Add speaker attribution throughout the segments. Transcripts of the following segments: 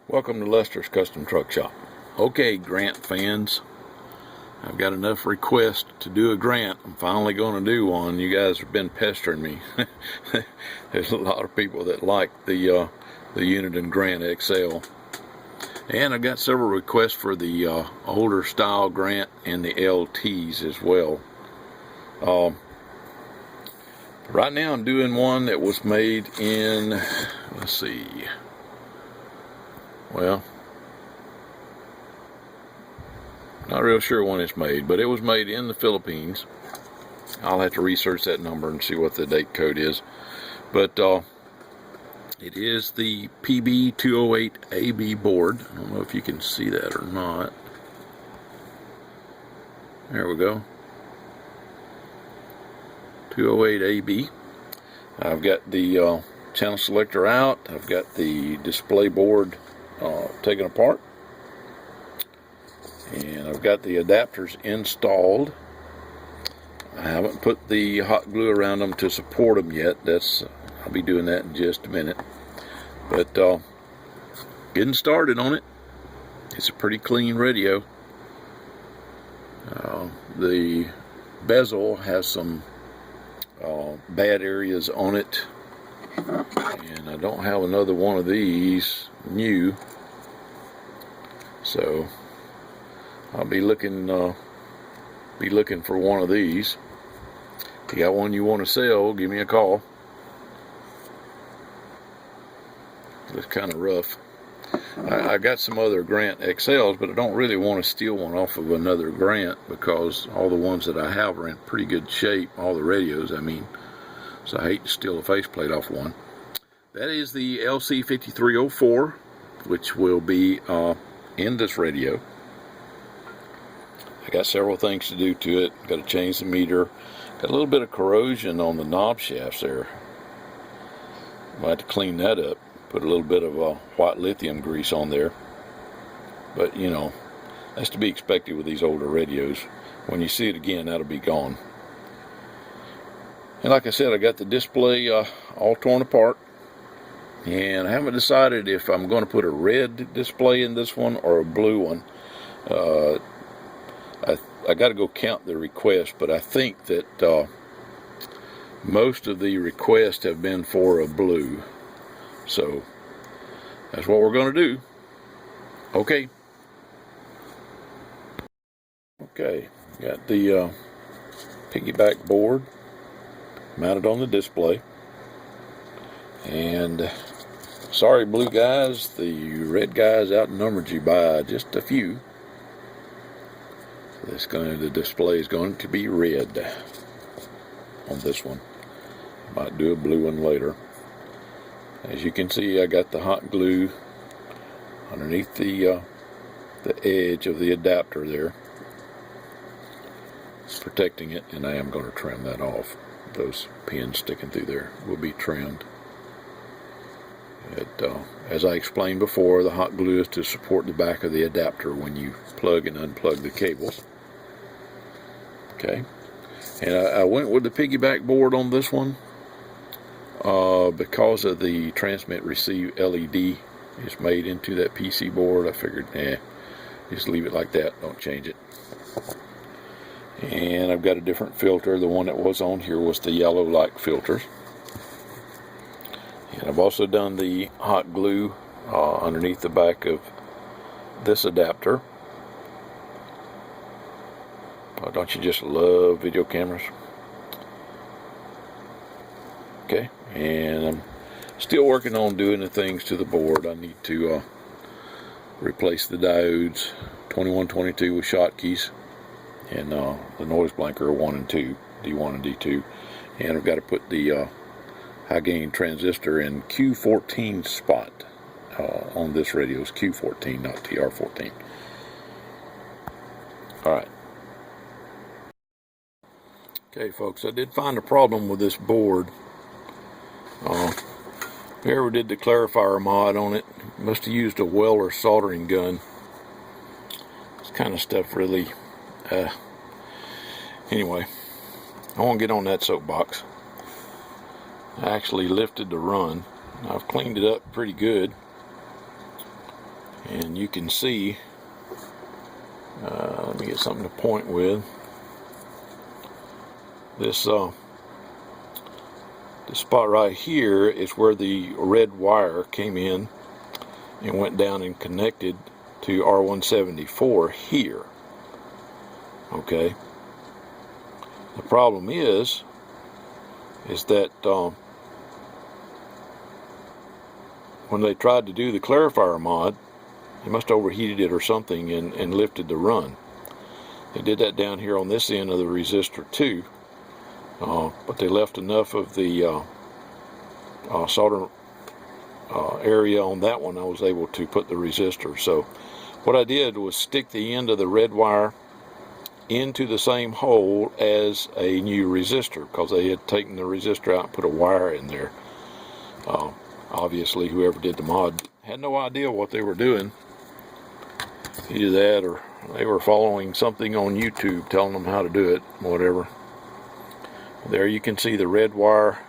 Speaker 1: Welcome to Lester's Custom Truck Shop. Okay, grant fans, I've got enough requests to do a grant. I'm finally going to do one. You guys have been pestering me. There's a lot of people that like the Uniden Grant XL. And I've got several requests for the older style grant and the LTs as well. Right now I'm doing one that was made in, let's see, well, not real sure when it's made, but it was made in the Philippines. I'll have to research that number and see what the date code is. But it is the PB208AB board. I don't know if you can see that or not. There we go. 208AB. I've got the channel selector out. I've got the display board taken apart. And I've got the adapters installed. I haven't put the hot glue around them to support them yet. I'll be doing that in just a minute. But getting started on it. It's a pretty clean radio. The bezel has some bad areas on it, and I don't have another one of these new, so I'll be looking for one of these. If you got one you want to sell, give me a call. It's kind of rough. I got some other Grant XLs, but I don't really want to steal one off of another Grant because all the ones that I have are in pretty good shape, all the radios, I mean. So I hate to steal a faceplate off one. That is the LC5304, which will be in this radio. I got several things to do to it. Got to change the meter. Got a little bit of corrosion on the knob shafts there. Might have to clean that up. Put a little bit of white lithium grease on there. But, you know, that's to be expected with these older radios. When you see it again, that'll be gone. And like I said, I got the display all torn apart. And I haven't decided if I'm going to put a red display in this one or a blue one. I got to go count the requests, but I think that most of the requests have been for a blue. So that's what we're going to do. Okay, got the piggyback board mounted on the display. And sorry, blue guys, the red guys outnumbered you by just a few. The display is going to be red on this one. Might do a blue one later. As you can see, I got the hot glue underneath the edge of the adapter there, protecting it, and I am going to trim that off. Those pins sticking through there will be trimmed. As I explained before, the hot glue is to support the back of the adapter when you plug and unplug the cables. Okay, and I went with the piggyback board on this one. Because of the transmit receive LED is made into that PC board, I figured, just leave it like that, don't change it. And I've got a different filter. The one that was on here was the yellow light filters. And I've also done the hot glue underneath the back of this adapter. Oh, don't you just love video cameras? Okay, and I'm still working on doing the things to the board. I need to replace the diodes 2122 with Schottky's, and the noise blanker 1 and 2, D1 and D2, and I've got to put the high gain transistor in Q14 spot on this radio. It's Q14, not TR14. Alright. Okay folks, I did find a problem with this board. Whoever did the clarifier mod on it must have used a Weller soldering gun. This kind of stuff really, anyway, I won't get on that soapbox. I actually lifted the run. I've cleaned it up pretty good. And you can see, let me get something to point with. This spot right here is where the red wire came in and went down and connected to R174 here. Okay. The problem is that when they tried to do the clarifier mod, they must have overheated it or something and lifted the run. They did that down here on this end of the resistor too, but they left enough of the solder area on that one. I was able to put the resistor. So what I did was stick the end of the red wire into the same hole as a new resistor, because they had taken the resistor out and put a wire in there. Obviously whoever did the mod had no idea what they were doing. Either that or they were following something on YouTube telling them how to do it, whatever. There you can see the red wire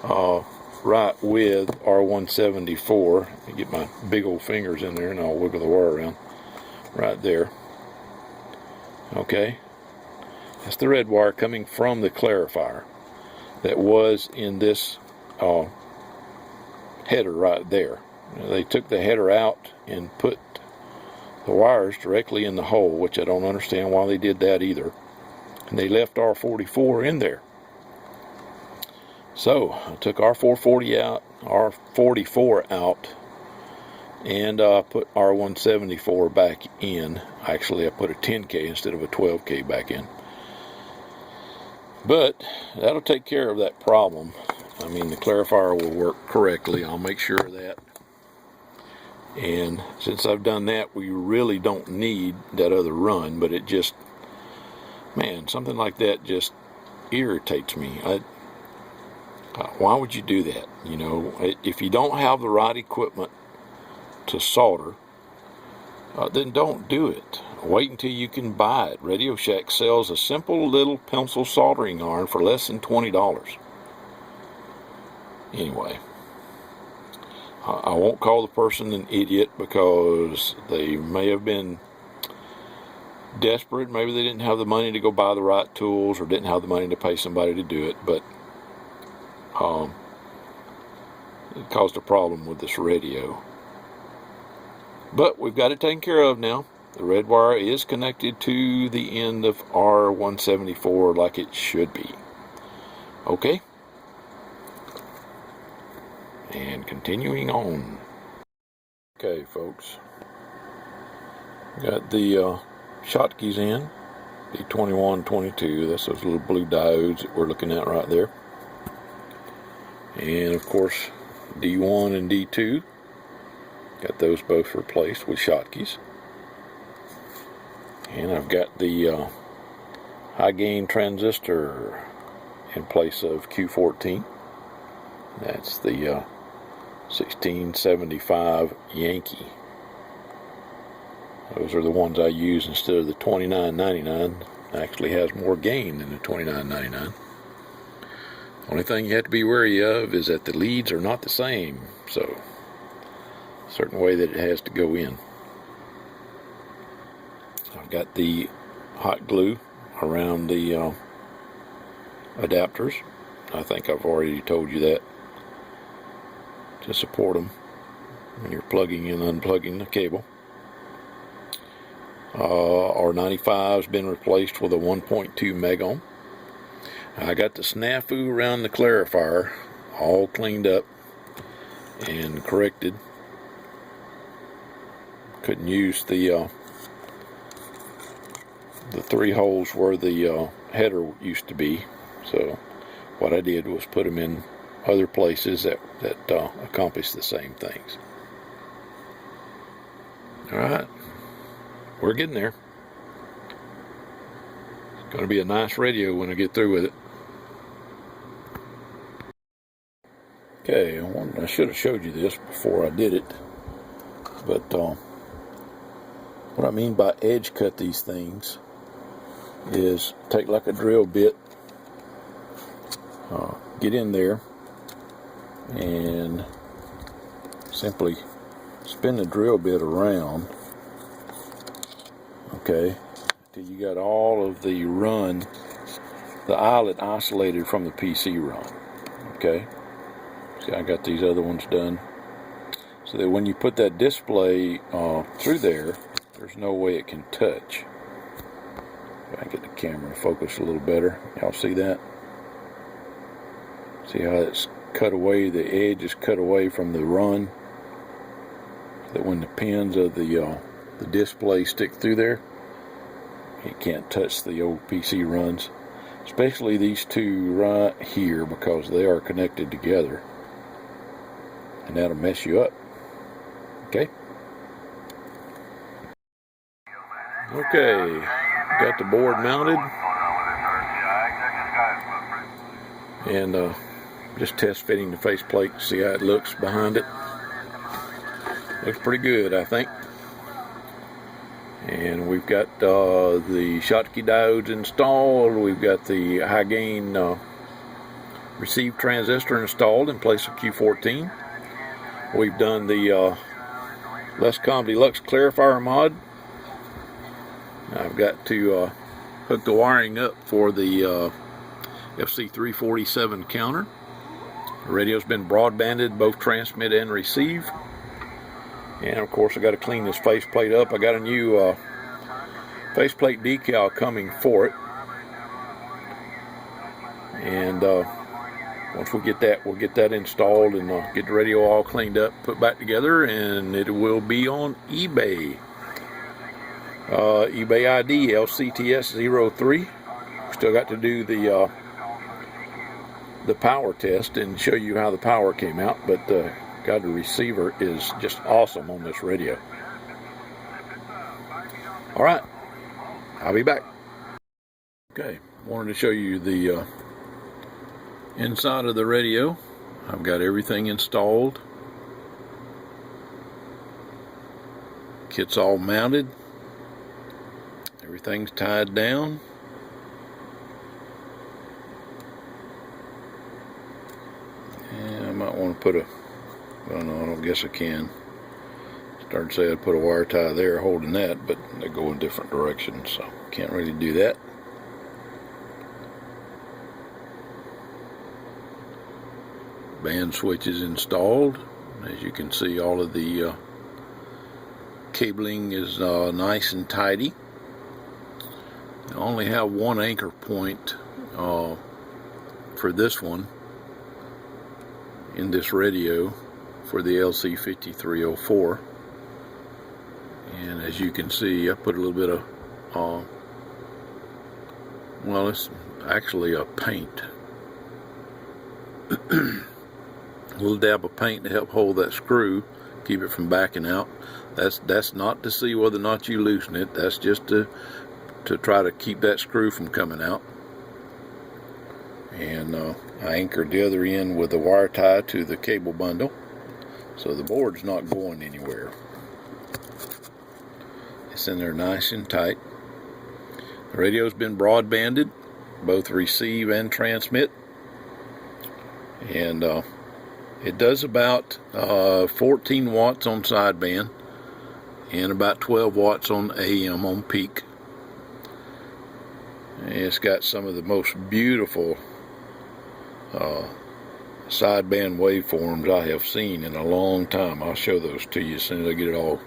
Speaker 1: right with R174. Let me get my big old fingers in there and I'll wiggle the wire around. Right there. Okay. That's the red wire coming from the clarifier that was in this header right there. They took the header out and put the wires directly in the hole, which I don't understand why they did that either. And they left R44 in there. So I took R440 out, R44 out, and put R174 back in. Actually, I put a 10K instead of a 12K back in. But that'll take care of that problem. I mean, the clarifier will work correctly. I'll make sure of that. And since I've done that, we really don't need that other run, but it just, man, something like that just irritates me. Why would you do that? You know, if you don't have the right equipment to solder, then don't do it. Wait until you can buy it. Radio Shack sells a simple little pencil soldering iron for less than $20. Anyway, I won't call the person an idiot because they may have been desperate. Maybe they didn't have the money to go buy the right tools or didn't have the money to pay somebody to do it, but it caused a problem with this radio. But we've got it taken care of now. The red wire is connected to the end of R174 like it should be. Okay? And continuing on. Okay, folks. Got the Schottky's in. The 2122. That's those little blue diodes that we're looking at right there. And of course, D1 and D2. Got those both replaced with Schottky's. And I've got the high gain transistor in place of Q14. That's the 1675 Yankee. Those are the ones I use instead of the 2999. Actually has more gain than the 2999. Only thing you have to be wary of is that the leads are not the same, so a certain way that it has to go in. I've got the hot glue around the adapters. I think I've already told you that, to support them when you're plugging and unplugging the cable. R95 has been replaced with a 1.2 megohm. I got the snafu around the clarifier all cleaned up and corrected. Couldn't use the 3 holes where the header used to be, so what I did was put them in other places that accomplish the same things. Alright, we're getting there. It's going to be a nice radio when I get through with it. Okay, I should have showed you this before I did it, but what I mean by edge cut these things is take like a drill bit, get in there, and simply spin the drill bit around, okay, till you got all of the run, the eyelet isolated from the PC run, okay. See, I got these other ones done, so that when you put that display through there, there's no way it can touch. If I can get the camera to focus a little better, y'all see that? See how it's cut away, the edge is cut away from the run, so that when the pins of the display stick through there, it can't touch the old PC runs, especially these two right here, because they are connected together, and that'll mess you up. Okay, got the board mounted, and just test fitting the faceplate, see how it looks behind it. Looks pretty good, I think. And we've got the Schottky diodes installed. We've got the high gain receive transistor installed in place of Q14. We've done the LesComm Deluxe Clarifier mod. I've got to hook the wiring up for the LC5304 counter. The radio's been broadbanded, both transmit and receive. And of course I got to clean this faceplate up. I got a new faceplate decal coming for it. And once we get that, we'll get that installed and get the radio all cleaned up, put back together, and it will be on eBay. eBay ID LCTS03. Still got to do the power test and show you how the power came out, but God, the receiver is just awesome on this radio. All right, I'll be back. Okay, wanted to show you the inside of the radio. I've got everything installed. Kit's all mounted. Everything's tied down. And I might want to put a, well, no, I don't guess I can. Started to say I'd put a wire tie there holding that, but they go in different directions, so can't really do that. Band switch is installed. As you can see, all of the cabling is nice and tidy. I only have one anchor point for this one in this radio for the LC5304, and as you can see, I put a little bit of well, it's actually a paint, a little dab of paint to help hold that screw, keep it from backing out. That's not to see whether or not you loosen it. That's just to try to keep that screw from coming out. And I anchored the other end with a wire tie to the cable bundle, so the board's not going anywhere. It's in there nice and tight. The radio's been broadbanded, both receive and transmit, and it does about 14 watts on sideband and about 12 watts on AM on peak. And it's got some of the most beautiful sideband waveforms I have seen in a long time. I'll show those to you as soon as I get it all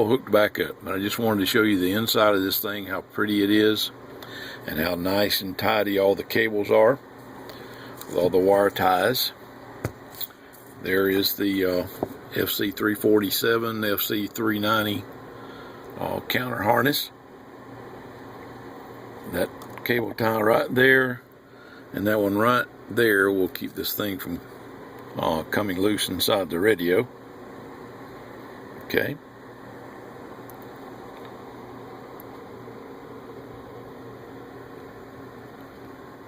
Speaker 1: hooked back up. But I just wanted to show you the inside of this thing, how pretty it is, and how nice and tidy all the cables are with all the wire ties. There is the FC347, FC390 counter harness. That cable tie right there, and that one right there will keep this thing from coming loose inside the radio. Okay.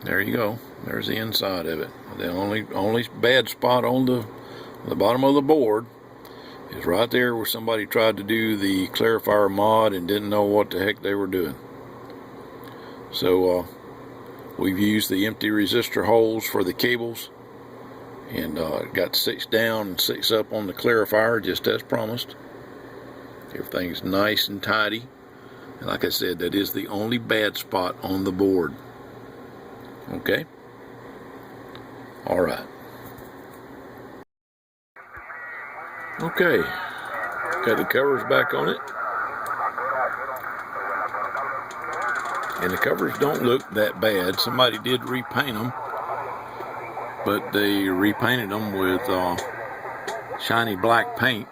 Speaker 1: There you go. There's the inside of it. The only bad spot on the bottom of the board is right there where somebody tried to do the clarifier mod and didn't know what the heck they were doing. So we've used the empty resistor holes for the cables And got 6 down and 6 up on the clarifier, just as promised. Everything's nice and tidy. And like I said, that is the only bad spot on the board. Okay? Alright. Okay. Got the covers back on it. And the covers don't look that bad. Somebody did repaint them, but they repainted them with shiny black paint.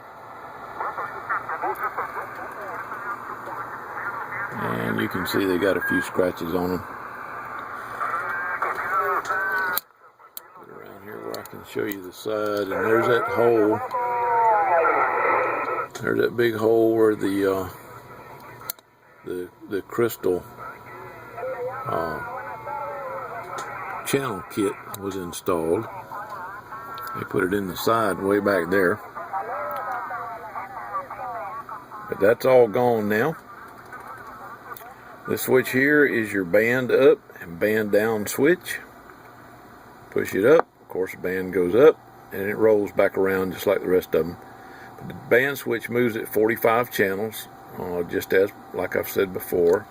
Speaker 1: And you can see they got a few scratches on them. Get around here where I can show you the side, and there's that hole. There's that big hole where the crystal channel kit was installed. They put it in the side way back there. But that's all gone now. The switch here is your band up and band down switch. Push it up, of course the band goes up and it rolls back around just like the rest of them. But the band switch moves at 45 channels, just as like I've said before.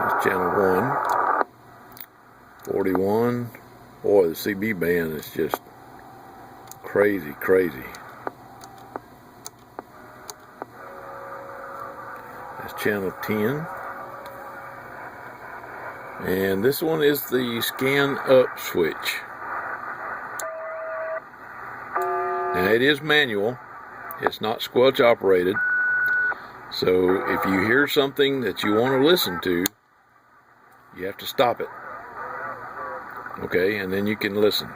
Speaker 1: That's channel 1. 41. Boy, the CB band is just crazy, crazy. That's channel 10. And this one is the scan up switch. Now it is manual. It's not squelch operated. So if you hear something that you want to listen to, you have to stop it. Okay, and then you can listen.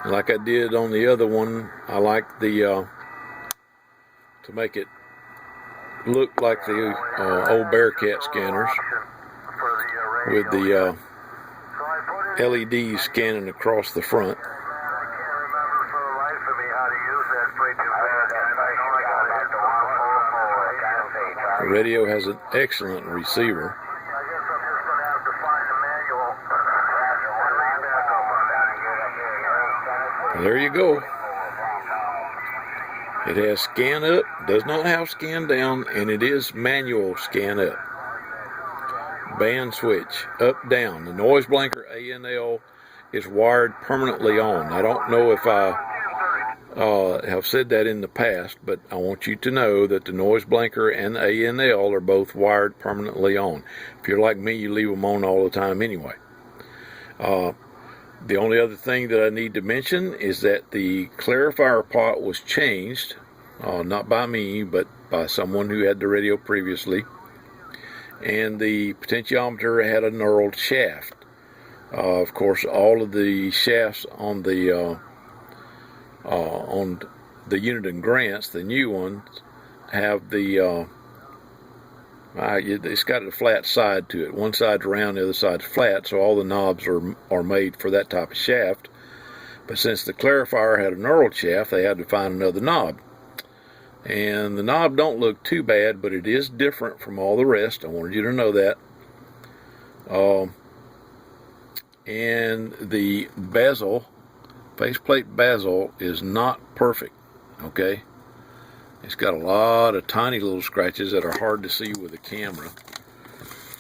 Speaker 1: Like I did on the other one, I like the to make it look like the old Bearcat scanners with the LEDs scanning across the front. The radio has an excellent receiver. There you go. It has scan up, does not have scan down, and it is manual scan up. Band switch, up, down. The noise blanker ANL is wired permanently on. I don't know if I have said that in the past, but I want you to know that the noise blanker and the ANL are both wired permanently on. If you're like me, you leave them on all the time anyway. The only other thing that I need to mention is that the clarifier pot was changed, not by me, but by someone who had the radio previously. And the potentiometer had a knurled shaft. Of course, all of the shafts on the Uniden Grants, the new ones, have the it's got a flat side to it. One side's round, the other side's flat, so all the knobs are made for that type of shaft. But since the clarifier had a knurled shaft, they had to find another knob. And the knob don't look too bad, but it is different from all the rest. I wanted you to know that. And the bezel, faceplate bezel, is not perfect, okay? It's got a lot of tiny little scratches that are hard to see with the camera.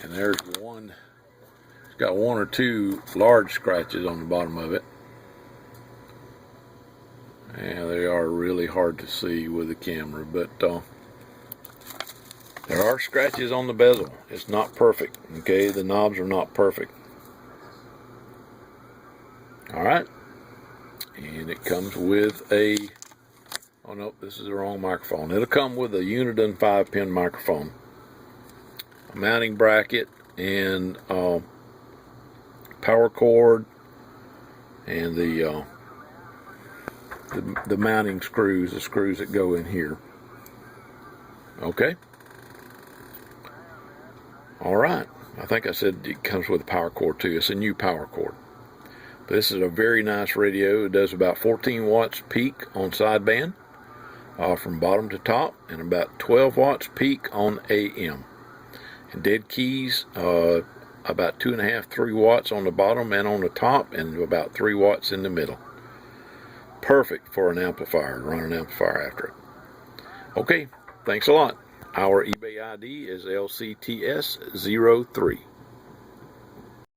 Speaker 1: And there's one. It's got one or two large scratches on the bottom of it. And they are really hard to see with the camera. But there are scratches on the bezel. It's not perfect, okay? The knobs are not perfect. Alright. And it comes with a... Oh no, this is the wrong microphone. It'll come with a Uniden 5-pin microphone, a mounting bracket, and power cord, and the mounting screws, the screws that go in here. Okay. All right. I think I said it comes with a power cord too. It's a new power cord. This is a very nice radio. It does about 14 watts peak on sideband from bottom to top, and about 12 watts peak on AM. And dead keys, about 2.5, 3 watts on the bottom and on the top, and about 3 watts in the middle. Perfect for an amplifier, run an amplifier after it. Okay, thanks a lot. Our eBay ID is LCTS03.